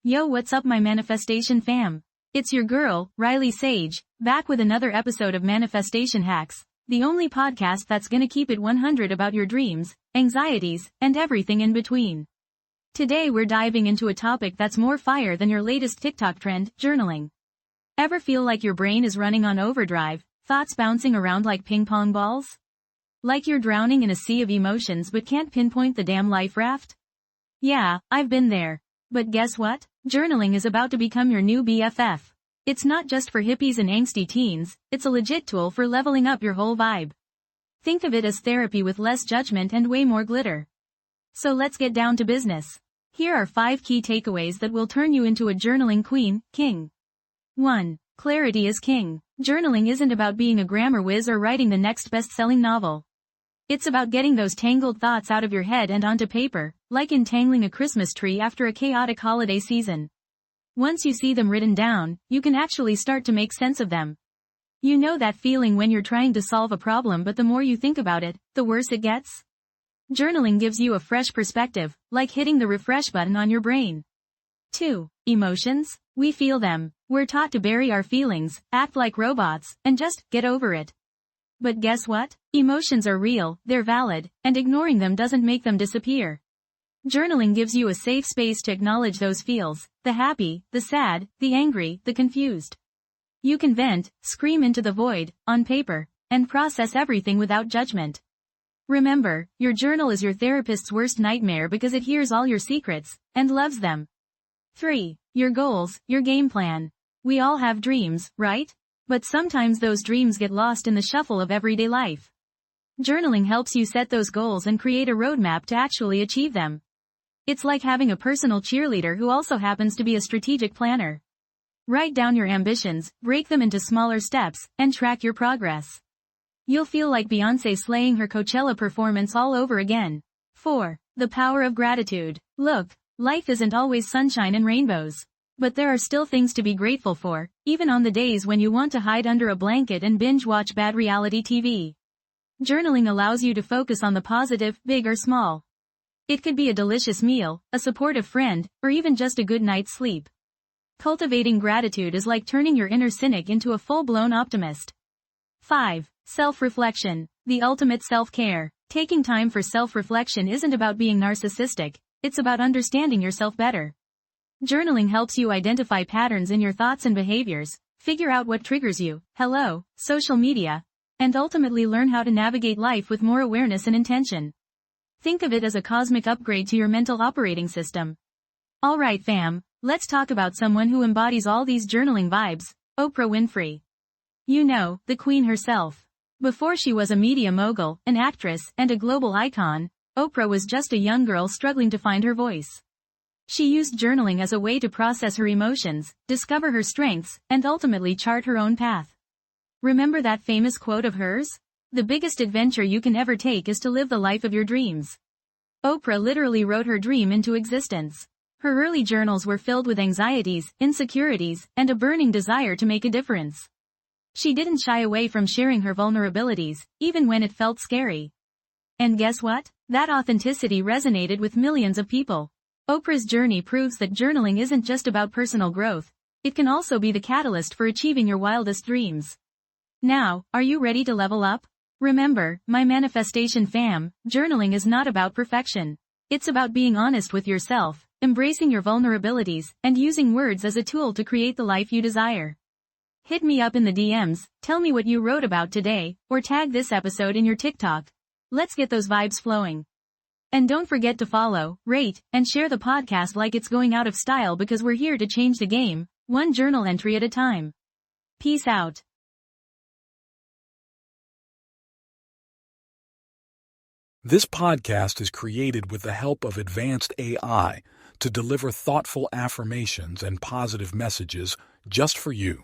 Yo, what's up my manifestation fam? It's your girl, Riley Sage, back with another episode of Manifestation Hacks, the only podcast that's gonna keep it 100 about your dreams, anxieties, and everything in between. Today we're diving into a topic that's more fire than your latest TikTok trend, journaling. Ever feel like your brain is running on overdrive, thoughts bouncing around like ping pong balls? Like you're drowning in a sea of emotions but can't pinpoint the damn life raft? Yeah, I've been there. But guess what? Journaling is about to become your new BFF. It's not just for hippies and angsty teens, it's a legit tool for leveling up your whole vibe. Think of it as therapy with less judgment and way more glitter. So let's get down to business. Here are 5 key takeaways that will turn you into a journaling queen, king. 1. Clarity is king. Journaling isn't about being a grammar whiz or writing the next best-selling novel. It's about getting those tangled thoughts out of your head and onto paper, like entangling a Christmas tree after a chaotic holiday season. Once you see them written down, you can actually start to make sense of them. You know that feeling when you're trying to solve a problem but the more you think about it, the worse it gets? Journaling gives you a fresh perspective, like hitting the refresh button on your brain. 2. Emotions? We feel them. We're taught to bury our feelings, act like robots, and just get over it. But guess what? Emotions are real, they're valid, and ignoring them doesn't make them disappear. Journaling gives you a safe space to acknowledge those feels, the happy, the sad, the angry, the confused. You can vent, scream into the void, on paper, and process everything without judgment. Remember, your journal is your therapist's worst nightmare because it hears all your secrets, and loves them. 3. Your goals, your game plan. We all have dreams, right? But sometimes those dreams get lost in the shuffle of everyday life. Journaling helps you set those goals and create a roadmap to actually achieve them. It's like having a personal cheerleader who also happens to be a strategic planner. Write down your ambitions, break them into smaller steps, and track your progress. You'll feel like Beyoncé slaying her Coachella performance all over again. 4. The power of gratitude. Look, life isn't always sunshine and rainbows. But there are still things to be grateful for, even on the days when you want to hide under a blanket and binge-watch bad reality TV. Journaling allows you to focus on the positive, big or small. It could be a delicious meal, a supportive friend, or even just a good night's sleep. Cultivating gratitude is like turning your inner cynic into a full-blown optimist. 5. Self-reflection. The ultimate self-care. Taking time for self-reflection isn't about being narcissistic, it's about understanding yourself better. Journaling helps you identify patterns in your thoughts and behaviors, figure out what triggers you, social media, and ultimately learn how to navigate life with more awareness and intention. Think of it as a cosmic upgrade to your mental operating system. Alright fam, let's talk about someone who embodies all these journaling vibes, Oprah Winfrey. You know, the queen herself. Before she was a media mogul, an actress, and a global icon, Oprah was just a young girl struggling to find her voice. She used journaling as a way to process her emotions, discover her strengths, and ultimately chart her own path. Remember that famous quote of hers? The biggest adventure you can ever take is to live the life of your dreams. Oprah literally wrote her dream into existence. Her early journals were filled with anxieties, insecurities, and a burning desire to make a difference. She didn't shy away from sharing her vulnerabilities, even when it felt scary. And guess what? That authenticity resonated with millions of people. Oprah's journey proves that journaling isn't just about personal growth, it can also be the catalyst for achieving your wildest dreams. Now, are you ready to level up? Remember, my manifestation fam, journaling is not about perfection. It's about being honest with yourself, embracing your vulnerabilities, and using words as a tool to create the life you desire. Hit me up in the DMs, tell me what you wrote about today, or tag this episode in your TikTok. Let's get those vibes flowing. And don't forget to follow, rate, and share the podcast like it's going out of style because we're here to change the game, one journal entry at a time. Peace out. This podcast is created with the help of advanced AI to deliver thoughtful affirmations and positive messages just for you.